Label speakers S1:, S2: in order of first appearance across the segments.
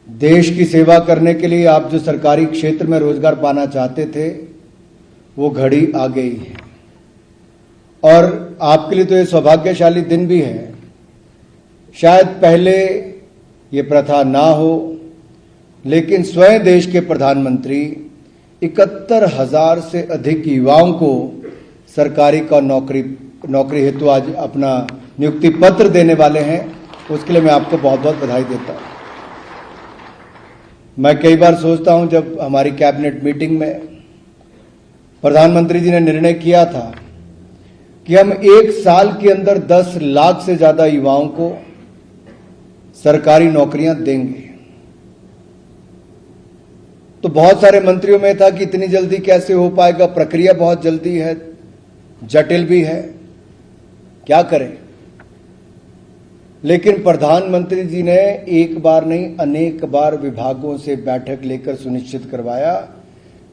S1: देश की सेवा करने के लिए आप जो सरकारी क्षेत्र में रोजगार पाना चाहते थे वो घड़ी आ गई है और आपके लिए तो ये सौभाग्यशाली दिन भी है। शायद पहले ये प्रथा ना हो, लेकिन स्वयं देश के प्रधानमंत्री 71,000 से अधिक युवाओं को सरकारी का नौकरी हेतु आज अपना नियुक्ति पत्र देने वाले हैं। उसके लिए मैं आपको बहुत बहुत बधाई देता हूं। मैं कई बार सोचता हूं, जब हमारी कैबिनेट मीटिंग में प्रधानमंत्री जी ने निर्णय किया था कि हम 1 साल के अंदर 10 लाख से ज्यादा युवाओं को सरकारी नौकरियां देंगे, तो बहुत सारे मंत्रियों में था कि इतनी जल्दी कैसे हो पाएगा, प्रक्रिया बहुत जल्दी है, जटिल भी है, क्या करें। लेकिन प्रधानमंत्री जी ने एक बार नहीं अनेक बार विभागों से बैठक लेकर सुनिश्चित करवाया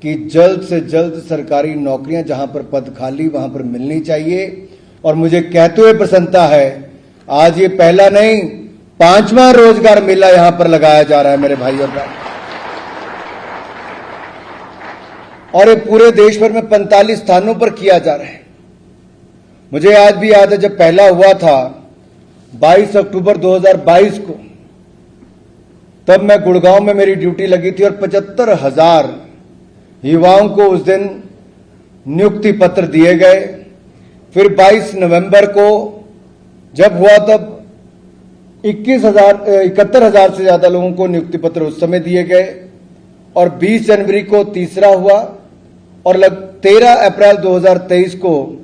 S1: कि जल्द से जल्द सरकारी नौकरियां जहां पर पद खाली वहां पर मिलनी चाहिए। और मुझे कहते हुए प्रसन्नता है, आज ये पहला नहीं 5वां रोजगार मेला यहां पर लगाया जा रहा है मेरे भाई और बहन। और ये पूरे देश भर में 45 स्थानों पर किया जा रहा है। मुझे आज भी याद है, जब पहला हुआ था 22 अक्टूबर 2022 को, तब मैं गुड़गांव में मेरी ड्यूटी लगी थी और 75,000 युवाओं को उस दिन नियुक्ति पत्र दिए गए। फिर 22 नवंबर को जब हुआ तब 71,000 से ज्यादा लोगों को नियुक्ति पत्र उस समय दिए गए और 20 जनवरी को तीसरा हुआ और 13 अप्रैल 2023 को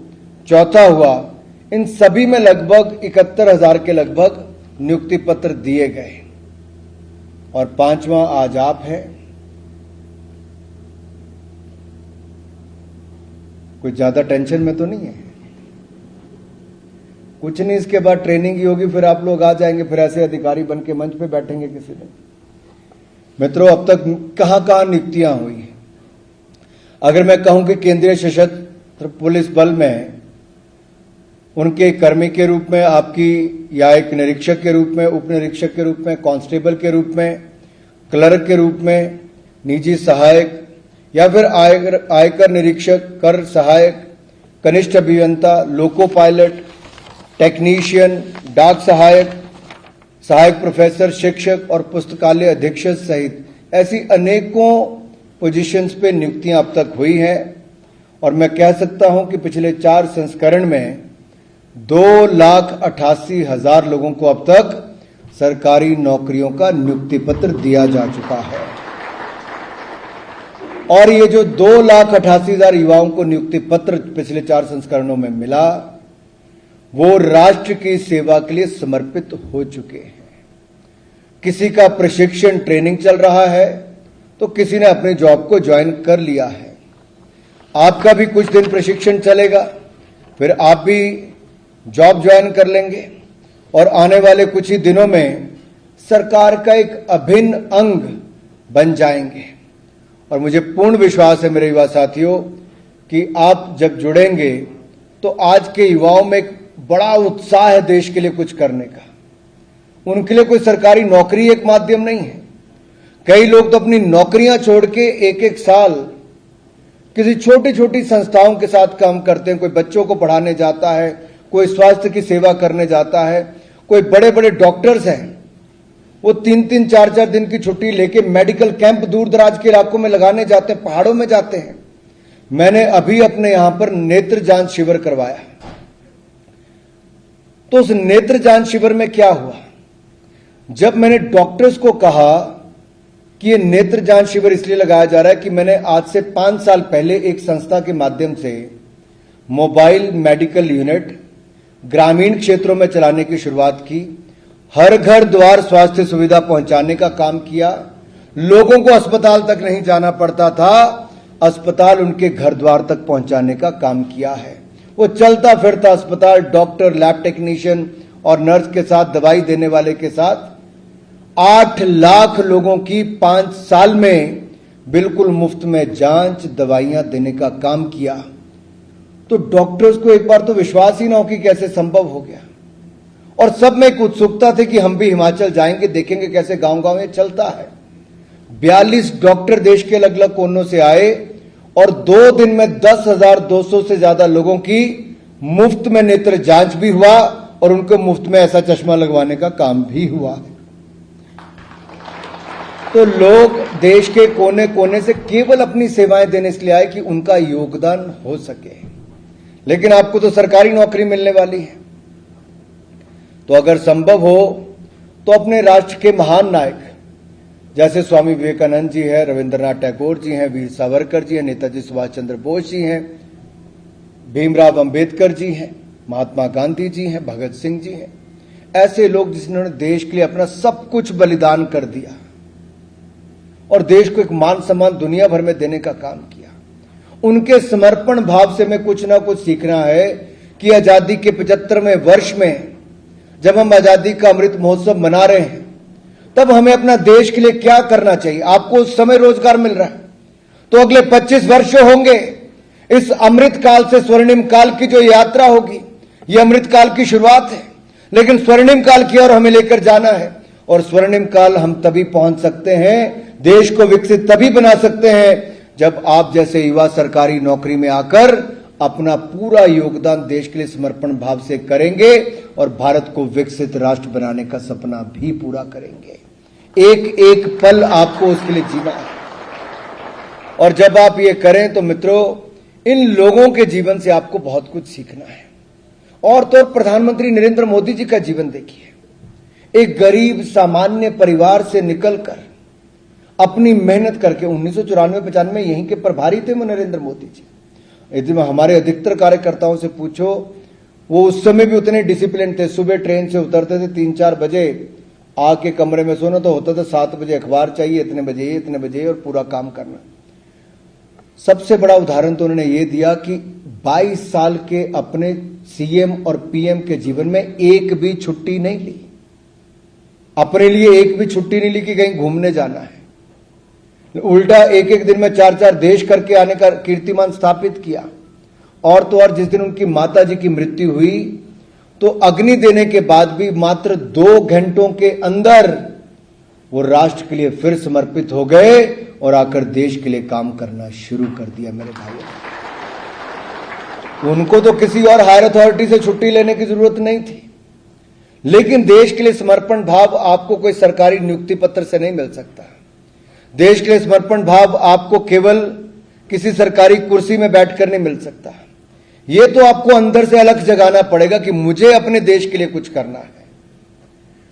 S1: चौथा हुआ। इन सभी में लगभग 71,000 के लगभग नियुक्ति पत्र दिए गए और 5वां आज आप है। कोई ज्यादा टेंशन में तो नहीं है, कुछ नहीं। इसके बाद ट्रेनिंग ही होगी, फिर आप लोग आ जाएंगे, फिर ऐसे अधिकारी बन के मंच पे बैठेंगे किसी दिन। मित्रों, अब तक कहां कहां नियुक्तियां हुई हैं? अगर मैं कहूं कि केंद्रीय सशस्त्र पुलिस बल में उनके कर्मी के रूप में आपकी, या एक निरीक्षक के रूप में, उप निरीक्षक के रूप में, कांस्टेबल के रूप में, क्लर्क के रूप में, निजी सहायक, या फिर आयकर निरीक्षक, कर सहायक, कनिष्ठ अभियंता, लोको पायलट, टेक्नीशियन, डाक सहायक, सहायक प्रोफेसर, शिक्षक और पुस्तकालय अधीक्षक सहित ऐसी अनेकों पोजीशंस पे नियुक्तियां अब तक हुई हैं। और मैं कह सकता हूं कि पिछले 4 संस्करण में 2,88,000 लोगों को अब तक सरकारी नौकरियों का नियुक्ति पत्र दिया जा चुका है। और ये जो 2,88,000 युवाओं को नियुक्ति पत्र पिछले 4 संस्करणों में मिला, वो राष्ट्र की सेवा के लिए समर्पित हो चुके हैं। किसी का प्रशिक्षण ट्रेनिंग चल रहा है तो किसी ने अपने जॉब को ज्वाइन कर लिया है। आपका भी कुछ दिन प्रशिक्षण चलेगा, फिर आप भी जॉब ज्वाइन कर लेंगे और आने वाले कुछ ही दिनों में सरकार का एक अभिन्न अंग बन जाएंगे। और मुझे पूर्ण विश्वास है मेरे युवा साथियों कि आप जब जुड़ेंगे तो आज के युवाओं में एक बड़ा उत्साह है देश के लिए कुछ करने का। उनके लिए कोई सरकारी नौकरी एक माध्यम नहीं है। कई लोग तो अपनी नौकरियां छोड़ के 1-1 साल किसी छोटी छोटी संस्थाओं के साथ काम करते हैं। कोई बच्चों को पढ़ाने जाता है, कोई स्वास्थ्य की सेवा करने जाता है, कोई बड़े बड़े डॉक्टर्स हैं, वो 3-3, 4-4 दिन की छुट्टी लेके मेडिकल कैंप दूर दराज के इलाकों में लगाने जाते हैं, पहाड़ों में जाते हैं। मैंने अभी अपने यहां पर नेत्र जांच शिविर करवाया, तो उस नेत्र जांच शिविर में क्या हुआ, जब मैंने डॉक्टर्स को कहा कि ये नेत्र जांच शिविर इसलिए लगाया जा रहा है कि मैंने आज से 5 साल पहले एक संस्था के माध्यम से मोबाइल मेडिकल यूनिट ग्रामीण क्षेत्रों में चलाने की शुरुआत की, हर घर द्वार स्वास्थ्य सुविधा पहुंचाने का काम किया। लोगों को अस्पताल तक नहीं जाना पड़ता था, अस्पताल उनके घर द्वार तक पहुंचाने का काम किया है। वो चलता फिरता अस्पताल, डॉक्टर, लैब टेक्नीशियन और नर्स के साथ, दवाई देने वाले के साथ 8 लाख लोगों की 5 साल में बिल्कुल मुफ्त में जांच, दवाइयां देने का काम किया। तो डॉक्टर्स को एक बार तो विश्वास ही ना हो कि कैसे संभव हो गया। और सब में एक उत्सुकता थी कि हम भी हिमाचल जाएंगे, देखेंगे कैसे गांव-गांव ये चलता है। 42 डॉक्टर देश के अलग अलग कोनों से आए और 2 दिन में 10,200 से ज्यादा लोगों की मुफ्त में नेत्र जांच भी हुआ और उनको मुफ्त में ऐसा चश्मा लगवाने का काम भी हुआ। तो लोग देश के कोने कोने से केवल अपनी सेवाएं देने इसलिए आए कि उनका योगदान हो सके। लेकिन आपको तो सरकारी नौकरी मिलने वाली है, तो अगर संभव हो तो अपने राष्ट्र के महान नायक जैसे स्वामी विवेकानंद जी हैं, रविंद्रनाथ टैगोर जी हैं, वीर सावरकर जी हैं, नेताजी सुभाष चंद्र बोस जी हैं, भीमराव अंबेडकर जी हैं, महात्मा गांधी जी हैं, भगत सिंह जी हैं, ऐसे लोग जिन्होंने देश के लिए अपना सब कुछ बलिदान कर दिया और देश को एक मान सम्मान दुनिया भर में देने का काम किया। उनके समर्पण भाव से हमें कुछ ना कुछ सीखना है कि आजादी के 75वें वर्ष में जब हम आजादी का अमृत महोत्सव मना रहे हैं, तब हमें अपना देश के लिए क्या करना चाहिए। आपको उस समय रोजगार मिल रहा है, तो अगले 25 वर्ष होंगे इस अमृत काल से स्वर्णिम काल की जो यात्रा होगी, यह अमृत काल की शुरुआत है, लेकिन स्वर्णिम काल की ओर हमें लेकर जाना है। और स्वर्णिम काल हम तभी पहुंच सकते हैं, देश को विकसित तभी बना सकते हैं, जब आप जैसे युवा सरकारी नौकरी में आकर अपना पूरा योगदान देश के लिए समर्पण भाव से करेंगे और भारत को विकसित राष्ट्र बनाने का सपना भी पूरा करेंगे। एक एक पल आपको उसके लिए जीना है। और जब आप ये करें तो मित्रों, इन लोगों के जीवन से आपको बहुत कुछ सीखना है। और तो प्रधानमंत्री नरेंद्र मोदी जी का जीवन देखिए, एक गरीब सामान्य परिवार से निकलकर अपनी मेहनत करके 1994-95 यहीं के प्रभारी थे वो नरेंद्र मोदी जी। यदि हमारे अधिकतर कार्यकर्ताओं से पूछो, वो उस समय भी उतने डिसिप्लिन थे। सुबह ट्रेन से उतरते थे 3-4 बजे, आके कमरे में सोना तो होता था 7 बजे अखबार चाहिए, इतने बजे और पूरा काम करना। सबसे बड़ा उदाहरण तो उन्होंने ये दिया कि 22 साल के अपने सीएम और पीएम के जीवन में एक भी छुट्टी नहीं ली, अपने लिए एक भी छुट्टी नहीं ली कि कहीं घूमने जाना है। उल्टा एक एक दिन में 4-4 देश करके आने का कीर्तिमान स्थापित किया। और तो और जिस दिन उनकी माता जी की मृत्यु हुई तो अग्नि देने के बाद भी मात्र 2 घंटों के अंदर वो राष्ट्र के लिए फिर समर्पित हो गए और आकर देश के लिए काम करना शुरू कर दिया। मेरे भाइयों, उनको तो किसी और हायर अथॉरिटी से छुट्टी लेने की जरूरत नहीं थी, लेकिन देश के लिए समर्पण भाव आपको कोई सरकारी नियुक्ति पत्र से नहीं मिल सकता। देश के लिए समर्पण भाव आपको केवल किसी सरकारी कुर्सी में बैठकर नहीं मिल सकता। यह तो आपको अंदर से अलग जगाना पड़ेगा कि मुझे अपने देश के लिए कुछ करना है।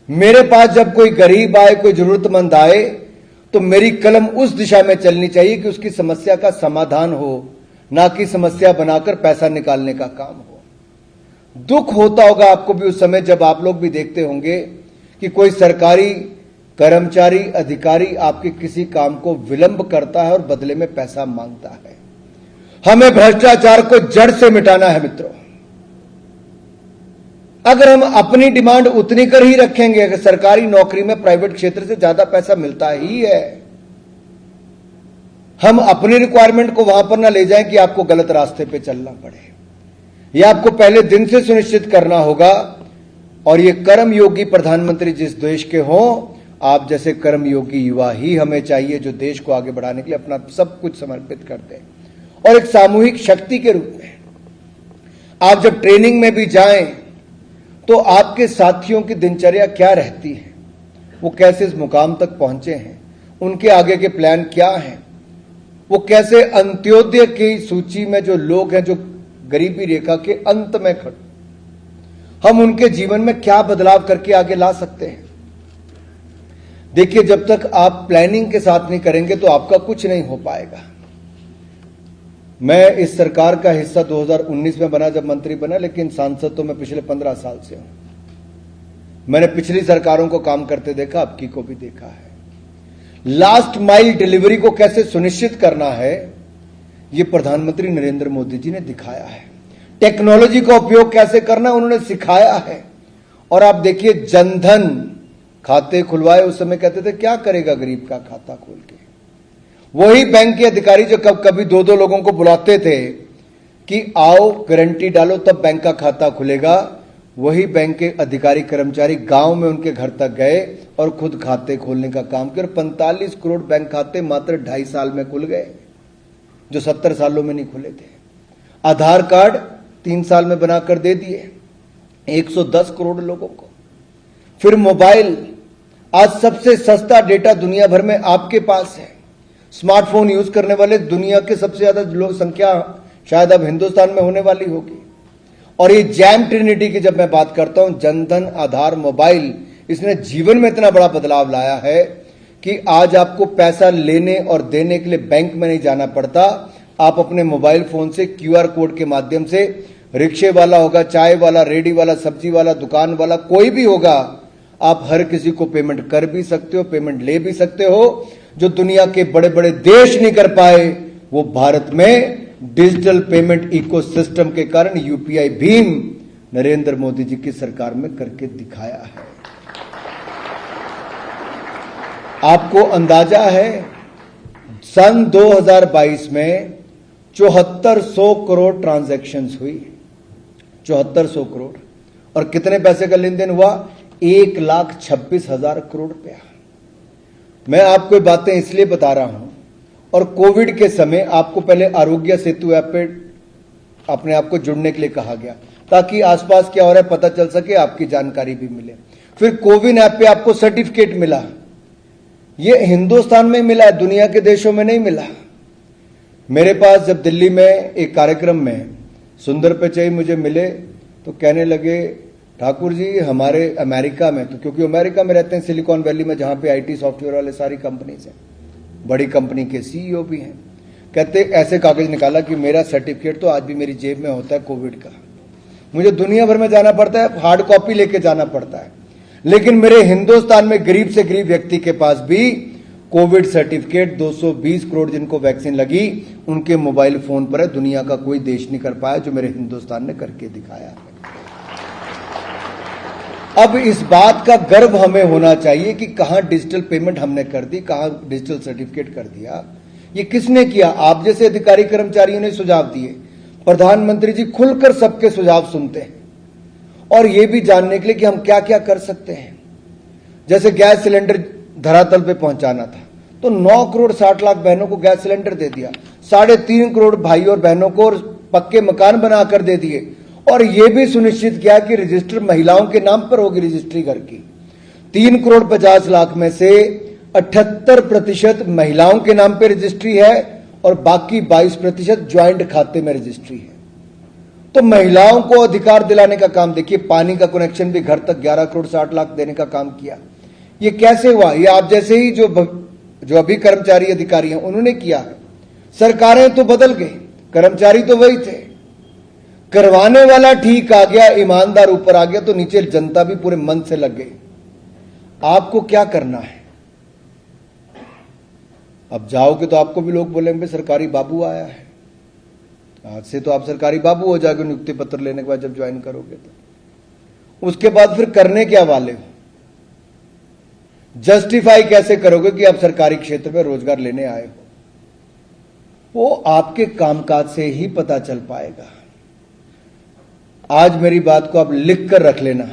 S1: मेरे पास जब कोई गरीब आए, कोई जरूरतमंद आए, तो मेरी कलम उस दिशा में चलनी चाहिए कि उसकी समस्या का समाधान हो, ना कि समस्या बनाकर पैसा निकालने का काम हो। दुख होता होगा आपको भी उस समय जब आप लोग भी देखते होंगे कि कोई सरकारी कर्मचारी, अधिकारी आपके किसी काम को विलंब करता है और बदले में पैसा मांगता है। हमें भ्रष्टाचार को जड़ से मिटाना है मित्रों। अगर हम अपनी डिमांड उतनी कर ही रखेंगे, अगर सरकारी नौकरी में प्राइवेट क्षेत्र से ज्यादा पैसा मिलता ही है, हम अपनी रिक्वायरमेंट को वहां पर ना ले जाएं कि आपको गलत रास्ते पे चलना पड़े। यह आपको पहले दिन से सुनिश्चित करना होगा। और ये कर्मयोगी प्रधानमंत्री जिस देश के हों, आप जैसे कर्मयोगी युवा ही हमें चाहिए जो देश को आगे बढ़ाने के लिए अपना सब कुछ समर्पित कर दें। और एक सामूहिक शक्ति के रूप में आप जब ट्रेनिंग में भी जाएं तो आपके साथियों की दिनचर्या क्या रहती है, वो कैसे इस मुकाम तक पहुंचे हैं, उनके आगे के प्लान क्या हैं, वो कैसे अंत्योदय की सूची में जो लोग हैं जो गरीबी रेखा के अंत में खड़े, हम उनके जीवन में क्या बदलाव करके आगे ला सकते हैं। देखिए, जब तक आप प्लानिंग के साथ नहीं करेंगे तो आपका कुछ नहीं हो पाएगा। मैं इस सरकार का हिस्सा 2019 में बना, जब मंत्री बना, लेकिन सांसद तो मैं पिछले 15 साल से हूं। मैंने पिछली सरकारों को काम करते देखा, अब की को भी देखा है। लास्ट माइल डिलीवरी को कैसे सुनिश्चित करना है, यह प्रधानमंत्री नरेंद्र मोदी जी ने दिखाया है। टेक्नोलॉजी का उपयोग कैसे करना उन्होंने सिखाया है। और आप देखिए, जनधन खाते खुलवाए, उस समय कहते थे क्या करेगा गरीब का खाता खोल के। वही बैंक के अधिकारी जो कभी 2-2 लोगों को बुलाते थे कि आओ गारंटी डालो तब बैंक का खाता खुलेगा, वही बैंक के अधिकारी कर्मचारी गांव में उनके घर तक गए और खुद खाते खोलने का काम किया और 45 करोड़ बैंक खाते मात्र 2.5 साल में खुल गए, जो 70 सालों में नहीं खुले थे। आधार कार्ड 3 साल में बनाकर दे दिए 110 करोड़ लोगों को। फिर मोबाइल, आज सबसे सस्ता डेटा दुनिया भर में आपके पास है। स्मार्टफोन यूज करने वाले दुनिया के सबसे ज्यादा लोग संख्या शायद अब हिंदुस्तान में होने वाली होगी। और ये जैम ट्रिनिटी की जब मैं बात करता हूं, जनधन, आधार, मोबाइल, इसने जीवन में इतना बड़ा बदलाव लाया है कि आज आपको पैसा लेने और देने के लिए बैंक में नहीं जाना पड़ता। आप अपने मोबाइल फोन से क्यूआर कोड के माध्यम से, रिक्शे वाला होगा, चाय वाला, रेडी वाला, सब्जी वाला, दुकान वाला, कोई भी होगा, आप हर किसी को पेमेंट कर भी सकते हो, पेमेंट ले भी सकते हो। जो दुनिया के बड़े बड़े देश नहीं कर पाए, वो भारत में डिजिटल पेमेंट इकोसिस्टम के कारण यूपीआई भीम नरेंद्र मोदी जी की सरकार में करके दिखाया है। आपको अंदाजा है, सन 2022 में 7400 करोड़ ट्रांजैक्शंस हुई, 7400 करोड़। और कितने पैसे का लेन देन हुआ? 1,26,000 करोड़ रुपया। मैं आपको बातें इसलिए बता रहा हूं, और कोविड के समय आपको पहले आरोग्य सेतु ऐप पे अपने आप को जुड़ने के लिए कहा गया, ताकि आसपास क्या हो रहा है पता चल सके, आपकी जानकारी भी मिले। फिर कोविन ऐप पे आपको सर्टिफिकेट मिला। ये हिंदुस्तान में मिला है, दुनिया के देशों में नहीं मिला। मेरे पास जब दिल्ली में एक कार्यक्रम में सुंदर पिचई मुझे मिले तो कहने लगे, ठाकुर जी हमारे अमेरिका में, तो क्योंकि अमेरिका में रहते हैं, सिलिकॉन वैली में, जहां पे आईटी सॉफ्टवेयर वाले सारी कंपनीज हैं, बड़ी कंपनी के सीईओ भी हैं, कहते ऐसे कागज निकाला कि मेरा सर्टिफिकेट तो आज भी मेरी जेब में होता है कोविड का। मुझे दुनिया भर में जाना पड़ता है, हार्ड कॉपी लेके जाना पड़ता है, लेकिन मेरे हिंदुस्तान में गरीब से गरीब व्यक्ति के पास भी कोविड सर्टिफिकेट 220 करोड़ जिनको वैक्सीन लगी, उनके मोबाइल फोन पर है। दुनिया का कोई देश नहीं कर पाया जो मेरे हिंदुस्तान ने करके दिखाया है। अब इस बात का गर्व हमें होना चाहिए कि कहां डिजिटल पेमेंट हमने कर दी, कहां डिजिटल सर्टिफिकेट कर दिया। ये किसने किया? आप जैसे अधिकारी कर्मचारियों ने सुझाव दिए। प्रधानमंत्री जी खुलकर सबके सुझाव सुनते हैं और ये भी जानने के लिए कि हम क्या क्या कर सकते हैं। जैसे गैस सिलेंडर धरातल पे पहुंचाना था तो 9 करोड़ 60 लाख बहनों को गैस सिलेंडर दे दिया, 3.5 करोड़ भाई और बहनों को पक्के मकान बनाकर दे दिए, और यह भी सुनिश्चित किया कि रजिस्टर महिलाओं के नाम पर होगी रजिस्ट्री घर की। 3 करोड़ 50 लाख में से 78% महिलाओं के नाम पे रजिस्ट्री है और बाकी 22% ज्वाइंट खाते में रजिस्ट्री है। तो महिलाओं को अधिकार दिलाने का काम देखिए, पानी का कनेक्शन भी घर तक 11 करोड़ 60 लाख देने का काम किया। ये कैसे हुआ? ये आप जैसे ही जो अभी कर्मचारी अधिकारी हैं उन्होंने किया है। सरकारें तो बदल गई, कर्मचारी तो वही थे। करवाने वाला ठीक आ गया, ईमानदार ऊपर आ गया, तो नीचे जनता भी पूरे मन से लग गई। आपको क्या करना है? अब जाओगे तो आपको भी लोग बोलेंगे सरकारी बाबू आया है। आज से तो आप सरकारी बाबू हो जाओगे नियुक्ति पत्र लेने के बाद, जब ज्वाइन करोगे तो। उसके बाद फिर करने क्या वाले हो? जस्टिफाई कैसे करोगे कि आप सरकारी क्षेत्र में रोजगार लेने आए हो? वो आपके कामकाज से ही पता चल पाएगा। आज मेरी बात को आप लिख कर रख लेना।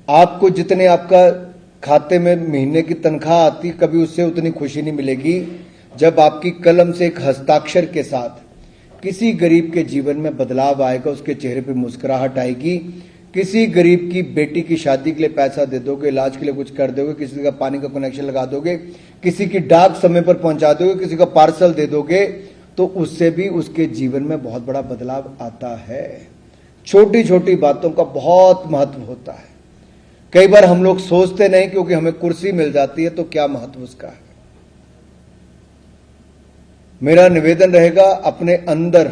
S1: आपको जितने आपका खाते में महीने की तनख्वाह आती, कभी उससे उतनी खुशी नहीं मिलेगी जब आपकी कलम से एक हस्ताक्षर के साथ किसी गरीब के जीवन में बदलाव आएगा, उसके चेहरे पे मुस्कुराहट आएगी। किसी गरीब की बेटी की शादी के लिए पैसा दे दोगे, इलाज के लिए कुछ कर दोगे, किसी का पानी का कनेक्शन लगा दोगे, किसी की डाक समय पर पहुंचा दोगे, किसी का पार्सल दे दोगे, तो उससे भी उसके जीवन में बहुत बड़ा बदलाव आता है। छोटी छोटी बातों का बहुत महत्व होता है। कई बार हम लोग सोचते नहीं, क्योंकि हमें कुर्सी मिल जाती है तो क्या महत्व उसका है। मेरा निवेदन रहेगा, अपने अंदर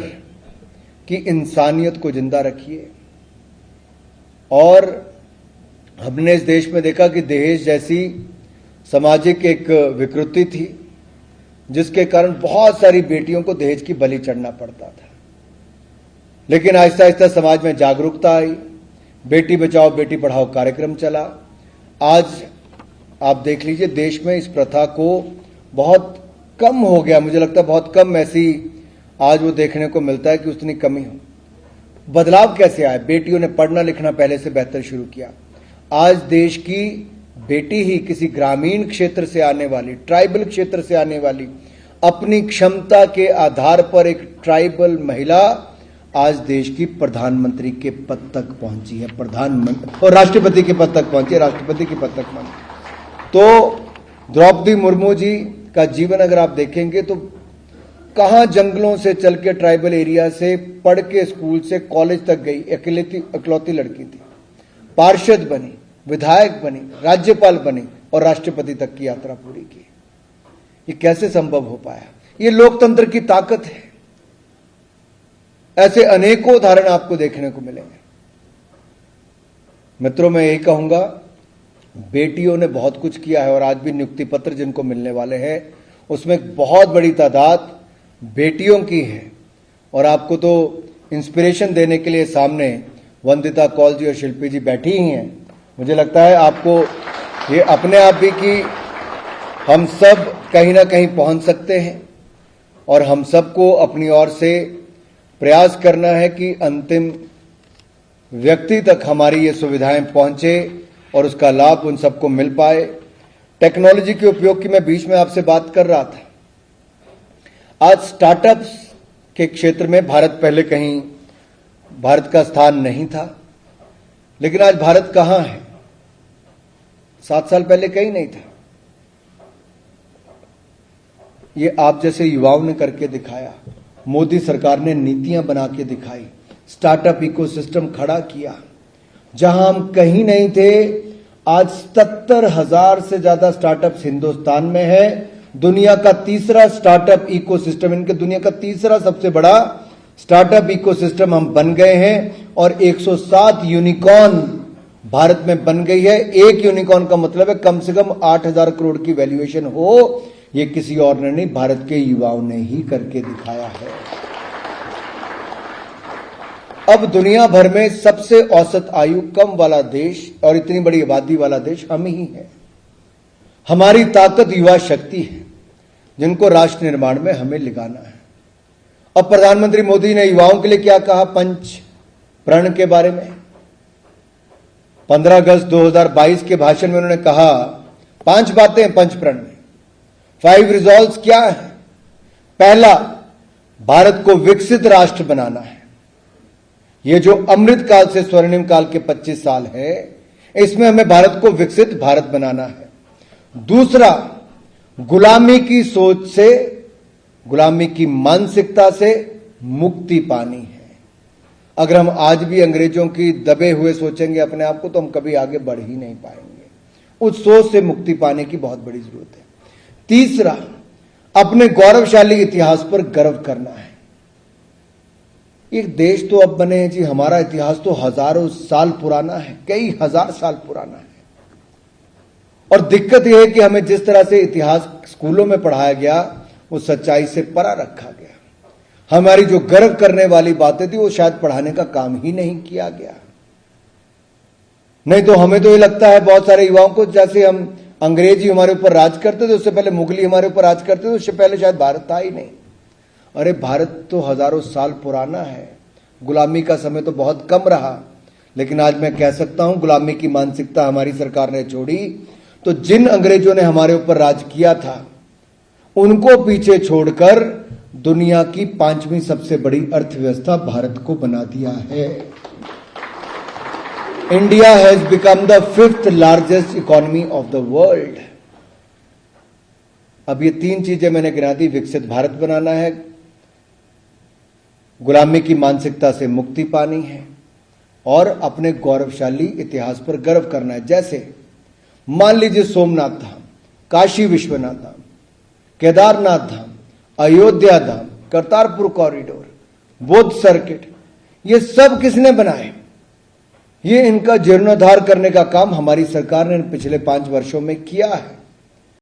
S1: की इंसानियत को जिंदा रखिए। और हमने इस देश में देखा कि दहेज जैसी सामाजिक एक विकृति थी, जिसके कारण बहुत सारी बेटियों को दहेज की बलि चढ़ना पड़ता था। लेकिन आहिस्ता आहिस्ता समाज में जागरूकता आई, बेटी बचाओ बेटी पढ़ाओ कार्यक्रम चला। आज आप देख लीजिए, देश में इस प्रथा को बहुत कम हो गया, मुझे लगता है बहुत कम ऐसी आज वो देखने को मिलता है कि उतनी कमी हो। बदलाव कैसे आया? बेटियों ने पढ़ना लिखना पहले से बेहतर शुरू किया। आज देश की बेटी ही किसी ग्रामीण क्षेत्र से आने वाली, ट्राइबल क्षेत्र से आने वाली, अपनी क्षमता के आधार पर एक ट्राइबल महिला आज देश की प्रधानमंत्री के पद तक पहुंची है, प्रधानमंत्री और राष्ट्रपति के पद तक पहुंची है, राष्ट्रपति के पद तक पहुंची। तो द्रौपदी मुर्मू जी का जीवन अगर आप देखेंगे तो कहां जंगलों से चल के ट्राइबल एरिया से पढ़ के स्कूल से कॉलेज तक गई, इकलौती लड़की थी, पार्षद बनी, विधायक बनी, राज्यपाल बनी और राष्ट्रपति तक की यात्रा पूरी की। ये कैसे संभव हो पाया? ये लोकतंत्र की ताकत है। ऐसे अनेकों उदाहरण आपको देखने को मिलेंगे। मित्रों, मैं यही कहूंगा, बेटियों ने बहुत कुछ किया है और आज भी नियुक्ति पत्र जिनको मिलने वाले हैं उसमें बहुत बड़ी तादाद बेटियों की है। और आपको तो इंस्पिरेशन देने के लिए सामने वंदिता कौल जी और शिल्पी जी बैठी ही हैं। मुझे लगता है आपको ये अपने आप भी कि हम सब कहीं ना कहीं पहुंच सकते हैं और हम सबको अपनी ओर से प्रयास करना है कि अंतिम व्यक्ति तक हमारी ये सुविधाएं पहुंचे और उसका लाभ उन सबको मिल पाए। टेक्नोलॉजी के उपयोग की मैं बीच में आपसे बात कर रहा था। आज स्टार्टअप्स के क्षेत्र में भारत पहले कहीं भारत का स्थान नहीं था, लेकिन आज भारत कहां है? 7 साल पहले कहीं नहीं था। ये आप जैसे युवाओं ने करके दिखाया, मोदी सरकार ने नीतियां बना के दिखाई, स्टार्टअप इकोसिस्टम खड़ा किया। जहां हम कहीं नहीं थे, आज 77,000 से ज्यादा स्टार्टअप्स हिंदुस्तान में है। दुनिया का तीसरा स्टार्टअप इकोसिस्टम, इनके दुनिया का तीसरा सबसे बड़ा स्टार्टअप इकोसिस्टम हम बन गए हैं और 107 यूनिकॉर्न भारत में बन गई है। एक यूनिकॉर्न का मतलब है कम से कम 8,000 करोड़ की वैल्यूएशन हो। ये किसी और ने नहीं, भारत के युवाओं ने ही करके दिखाया है। अब दुनिया भर में सबसे औसत आयु कम वाला देश और इतनी बड़ी आबादी वाला देश हम ही है। हमारी ताकत युवा शक्ति है, जिनको राष्ट्र निर्माण में हमें लगाना है। अब प्रधानमंत्री मोदी ने युवाओं के लिए क्या कहा पंच प्रण के बारे में? 15 अगस्त 2022 के भाषण में उन्होंने कहा 5 बातें हैं पंच प्रण में। 5 रिजॉल्व्स क्या है? पहला, भारत को विकसित राष्ट्र बनाना है। ये जो अमृत काल से स्वर्णिम काल के 25 साल है, इसमें हमें भारत को विकसित भारत बनाना है। दूसरा, गुलामी की सोच से, गुलामी की मानसिकता से मुक्ति पानी है। अगर हम आज भी अंग्रेजों की दबे हुए सोचेंगे अपने आप को, तो हम कभी आगे बढ़ ही नहीं पाएंगे। उस सोच से मुक्ति पाने की बहुत बड़ी जरूरत है। तीसरा, अपने गौरवशाली इतिहास पर गर्व करना है। एक देश तो अब बने हैं जी, हमारा इतिहास तो हजारों साल पुराना है, कई हजार साल पुराना है। और दिक्कत यह है कि हमें जिस तरह से इतिहास स्कूलों में पढ़ाया गया, वो सच्चाई से परा रखा गया। हमारी जो गर्व करने वाली बातें थी, वो शायद पढ़ाने का काम ही नहीं किया गया। नहीं तो हमें तो ये लगता है बहुत सारे युवाओं को, जैसे हम अंग्रेजी हमारे ऊपर राज करते थे, उससे पहले मुगली हमारे ऊपर राज करते थे, उससे पहले शायद भारत था ही नहीं। अरे भारत तो हजारों साल पुराना है। गुलामी का समय तो बहुत कम रहा, लेकिन आज मैं कह सकता हूं गुलामी की मानसिकता हमारी सरकार ने छोड़ी। तो जिन अंग्रेजों ने हमारे ऊपर राज किया था, उनको पीछे छोड़कर दुनिया की 5वीं सबसे बड़ी अर्थव्यवस्था भारत को बना दिया है। India has become the 5th largest economy of the world. अब ये 3 चीजें मैंने गिना दी। विकसित भारत बनाना है, गुलामी की मानसिकता से मुक्ति पानी है और अपने गौरवशाली इतिहास पर गर्व करना है। जैसे मान लीजिए सोमनाथ धाम, काशी विश्वनाथ धाम, केदारनाथ धाम, अयोध्या धाम, करतारपुर कॉरिडोर, बौद्ध सर्किट, ये सब किसने बनाए? ये इनका जीर्णोद्धार करने का काम हमारी सरकार ने पिछले 5 वर्षों में किया है।